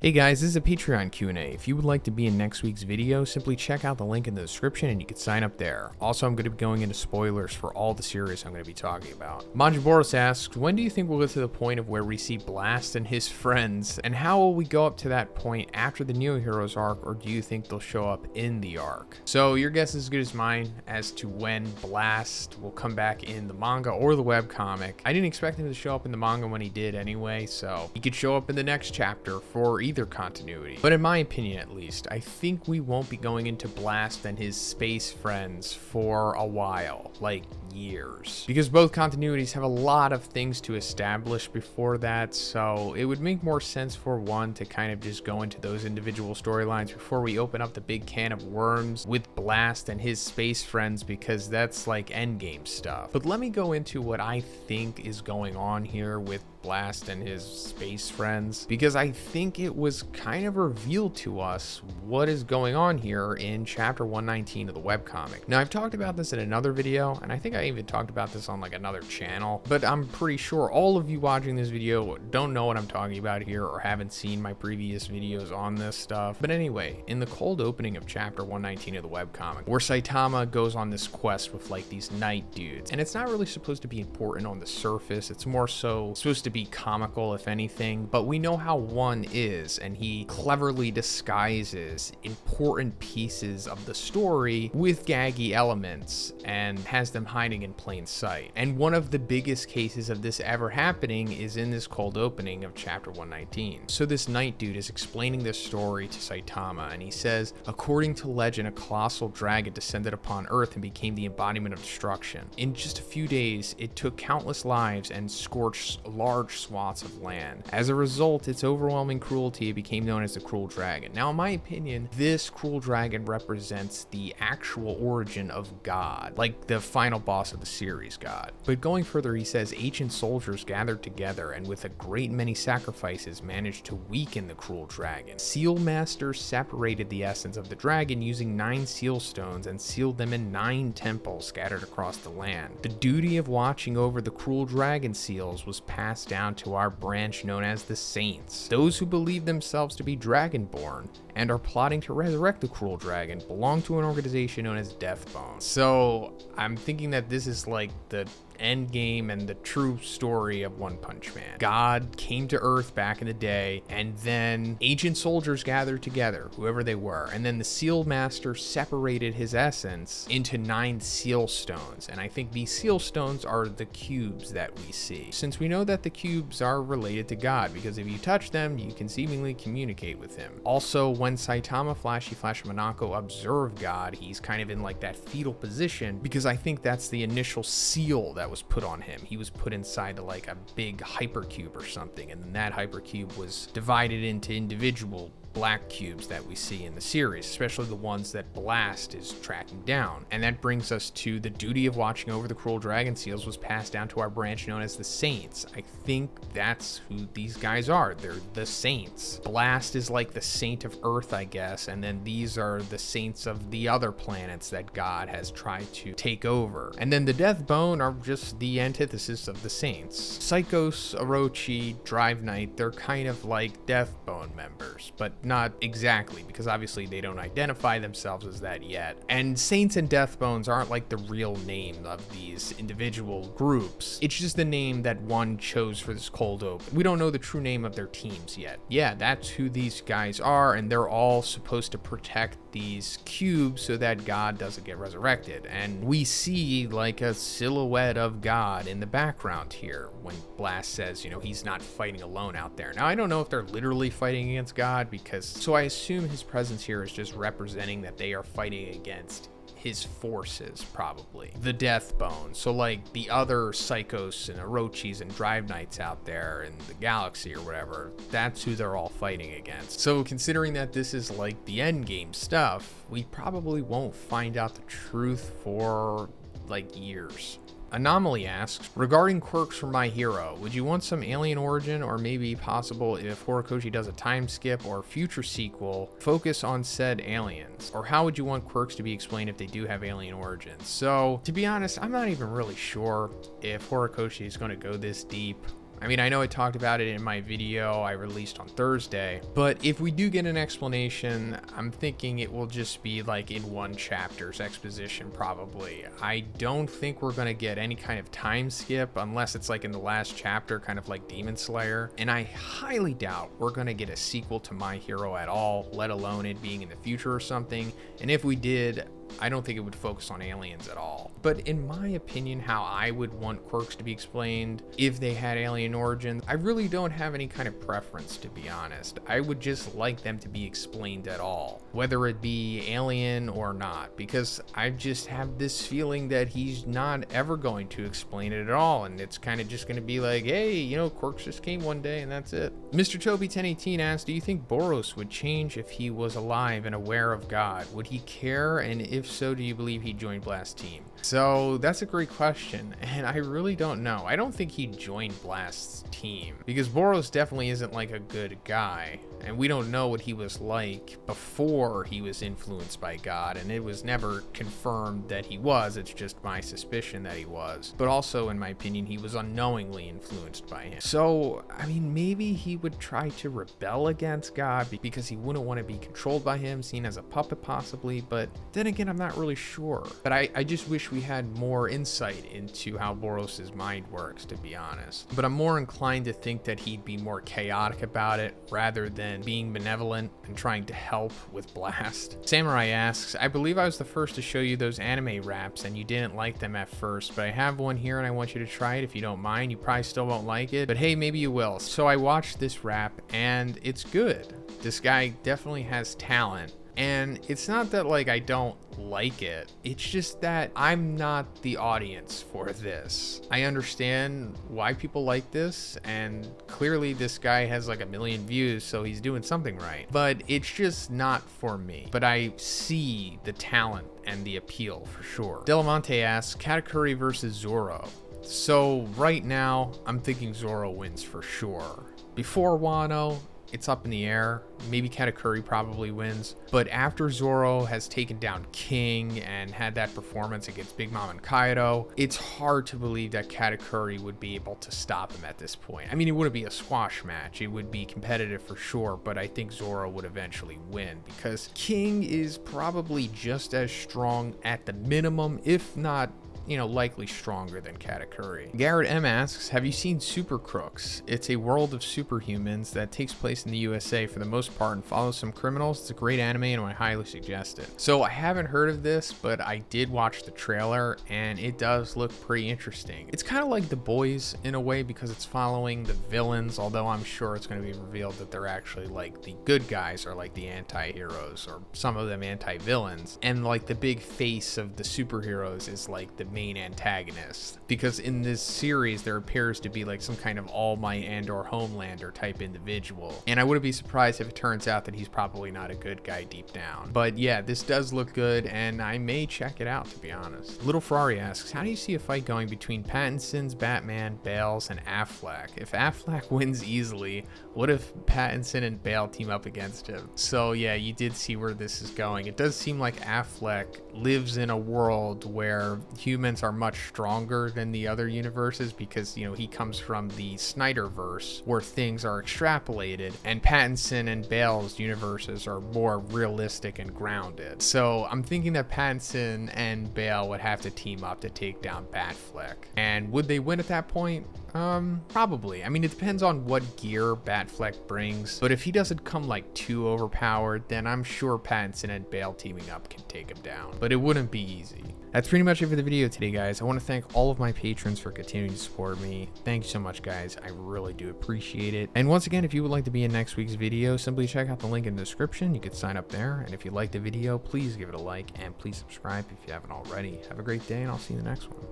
Hey guys, this is a Patreon Q&A. If you would like to be in next week's video, simply check out the link in the description and you can sign up there. Also, I'm going to be going into spoilers for all the series I'm going to be talking about. MajinBoros asks, when do you think we'll get to the point of where we see Blast and his friends, and how will we go up to that point after the Neo Heroes arc, or do you think they'll show up in the arc? So your guess is as good as mine as to when Blast will come back in the manga or the webcomic. I didn't expect him to show up in the manga when he did anyway, so he could show up in the next chapter for either continuity. But in my opinion, at least, I think we won't be going into Blast and his space friends for a while, like years, because both continuities have a lot of things to establish before that, so it would make more sense for one to kind of just go into those individual storylines before we open up the big can of worms with Blast and his space friends, because that's like Endgame stuff. But let me go into what I think is going on here with Blast and his space friends, because I think it was kind of revealed to us what is going on here in chapter 119 of the webcomic. Now, I've talked about this in another video, and I think I even talked about this on like another channel, but I'm pretty sure all of you watching this video don't know what I'm talking about here or haven't seen my previous videos on this stuff. But anyway, in the cold opening of chapter 119 of the webcomic, where Saitama goes on this quest with like these night dudes, and it's not really supposed to be important on the surface, it's more so supposed to be comical if anything, but we know how one is, and he cleverly disguises important pieces of the story with gaggy elements and has them hiding in plain sight. And one of the biggest cases of this ever happening is in this cold opening of chapter 119. So this night dude is explaining this story to Saitama, and he says, according to legend, a colossal dragon descended upon Earth and became the embodiment of destruction. In just a few days, it took countless lives and scorched large swaths of land. As a result, its overwhelming cruelty became known as the Cruel Dragon. Now, in my opinion, this Cruel Dragon represents the actual origin of God, like the final boss of the series, God. But going further, he says ancient soldiers gathered together and with a great many sacrifices managed to weaken the Cruel Dragon. Seal masters separated the essence of the dragon using 9 seal stones and sealed them in 9 temples scattered across the land. The duty of watching over the Cruel Dragon seals was passed down to our branch known as the Saints. Those who believe themselves to be dragonborn and are plotting to resurrect the Cruel Dragon belong to an organization known as Deathbone. So I'm thinking that this is like the Endgame and the true story of One Punch Man. God came to Earth back in the day, and then ancient soldiers gathered together, whoever they were, and then the Seal Master separated his essence into 9 seal stones, and I think these seal stones are the cubes that we see, since we know that the cubes are related to God, because if you touch them, you can seemingly communicate with him. Also, when Saitama, Flashy Flash, and Monako observe God, he's kind of in like that fetal position, because I think that's the initial seal that was put on him. He was put inside like a big hypercube or something, and then that hypercube was divided into individual black cubes that we see in the series, especially the ones that Blast is tracking down. And that brings us to the duty of watching over the Cruel Dragon seals was passed down to our branch known as the Saints. I think that's who these guys are. They're the Saints. Blast is like the saint of Earth, I guess, and then these are the saints of the other planets that God has tried to take over. And then the Deathbone are just the antithesis of the Saints. Psychos, Orochi, Drive Knight, they're kind of like Deathbone members, but not exactly, because obviously they don't identify themselves as that yet. And Saints and Deathbones aren't like the real name of these individual groups. It's just the name that one chose for this cold open. We don't know the true name of their teams yet. Yeah, that's who these guys are, and they're all supposed to protect these cubes so that God doesn't get resurrected. And we see like a silhouette of God in the background here when Blast says, you know, he's not fighting alone out there. Now, I don't know if they're literally fighting against God, so I assume his presence here is just representing that they are fighting against his forces, probably the Deathbone. So like the other Psychos and Orochis and Drive Knights out there in the galaxy or whatever, that's who they're all fighting against. So considering that this is like the Endgame stuff, we probably won't find out the truth for like years. Anomaly asks, regarding quirks for My Hero, would you want some alien origin, or maybe possible if Horikoshi does a time skip or future sequel, focus on said aliens? Or how would you want quirks to be explained if they do have alien origins? So, to be honest, I'm not even really sure if Horikoshi is going to go this deep I mean, I know I talked about it in my video I released on Thursday, but if we do get an explanation, I'm thinking it will just be like in one chapter's exposition probably. I don't think we're going to get any kind of time skip unless it's like in the last chapter, kind of like Demon Slayer, and I highly doubt we're going to get a sequel to My Hero at all, let alone it being in the future or something. And if we did, I don't think it would focus on aliens at all. But in my opinion, how I would want quirks to be explained if they had alien origins, I really don't have any kind of preference, to be honest. I would just like them to be explained at all, whether it be alien or not, because I just have this feeling that he's not ever going to explain it at all, and it's kind of just going to be like, hey, you know, quirks just came one day and that's it. Mr. Toby 1018 asked, do you think Boros would change if he was alive and aware of God? Would he care? And if so, do you believe he'd join Blast's team? So that's a great question, and I really don't know. I don't think he'd join Blast's team because Boros definitely isn't like a good guy, and we don't know what he was like before he was influenced by God, and it was never confirmed that he was. It's just my suspicion that he was. But also, in my opinion, he was unknowingly influenced by him. So, I mean, maybe he would try to rebel against God because he wouldn't want to be controlled by him, seen as a puppet possibly, but then again, I'm not really sure. But I just wish we had more insight into how Boros' mind works, to be honest. But I'm more inclined to think that he'd be more chaotic about it rather than being benevolent and trying to help with Blast. Samurai asks, I believe I was the first to show you those anime raps and you didn't like them at first, but I have one here and I want you to try it if you don't mind. You probably still won't like it, but hey, maybe you will. So I watched this rap and it's good. This guy definitely has talent. And it's not that like I don't like it, it's just that I'm not the audience for this. I understand why people like this, and clearly this guy has like 1 million views, so he's doing something right, but it's just not for me. But I see the talent and the appeal for sure. Delamante asks, Katakuri versus Zoro. So right now I'm thinking Zoro wins for sure. Before Wano, it's up in the air. Maybe Katakuri probably wins. But after Zoro has taken down King and had that performance against Big Mom and Kaido, it's hard to believe that Katakuri would be able to stop him at this point. I mean, it wouldn't be a squash match. It would be competitive for sure, but I think Zoro would eventually win because King is probably just as strong at the minimum, if not, you know, likely stronger than Katakuri. Garrett M asks, have you seen Super Crooks? It's a world of superhumans that takes place in the USA for the most part and follows some criminals. It's a great anime and I highly suggest it. So I haven't heard of this, but I did watch the trailer and it does look pretty interesting. It's kind of like The Boys in a way because it's following the villains, although I'm sure it's going to be revealed that they're actually like the good guys or like the anti-heroes or some of them anti-villains. And like the big face of the superheroes is like the main antagonist, because in this series there appears to be like some kind of All Might and or Homelander type individual, and I wouldn't be surprised if it turns out that he's probably not a good guy deep down. But yeah, this does look good and I may check it out, to be honest. Little Ferrari asks, how do you see a fight going between Pattinson's Batman, Bale's, and Affleck? If Affleck wins easily, what if Pattinson and Bale team up against him? So yeah, you did see where this is going. It does seem like Affleck lives in a world where humans are much stronger than the other universes because, you know, he comes from the Snyderverse where things are extrapolated, and Pattinson and Bale's universes are more realistic and grounded. So I'm thinking that Pattinson and Bale would have to team up to take down Batfleck. And would they win at that point? Probably. I mean, it depends on what gear Batfleck brings, but if he doesn't come like too overpowered, then I'm sure Pattinson and Bale teaming up can take him down, but it wouldn't be easy. That's pretty much it for the video today, guys. I want to thank all of my patrons for continuing to support me. Thank you so much, guys. I really do appreciate it. And once again, if you would like to be in next week's video, simply check out the link in the description. You can sign up there. And if you liked the video, please give it a like and please subscribe if you haven't already. Have a great day and I'll see you in the next one.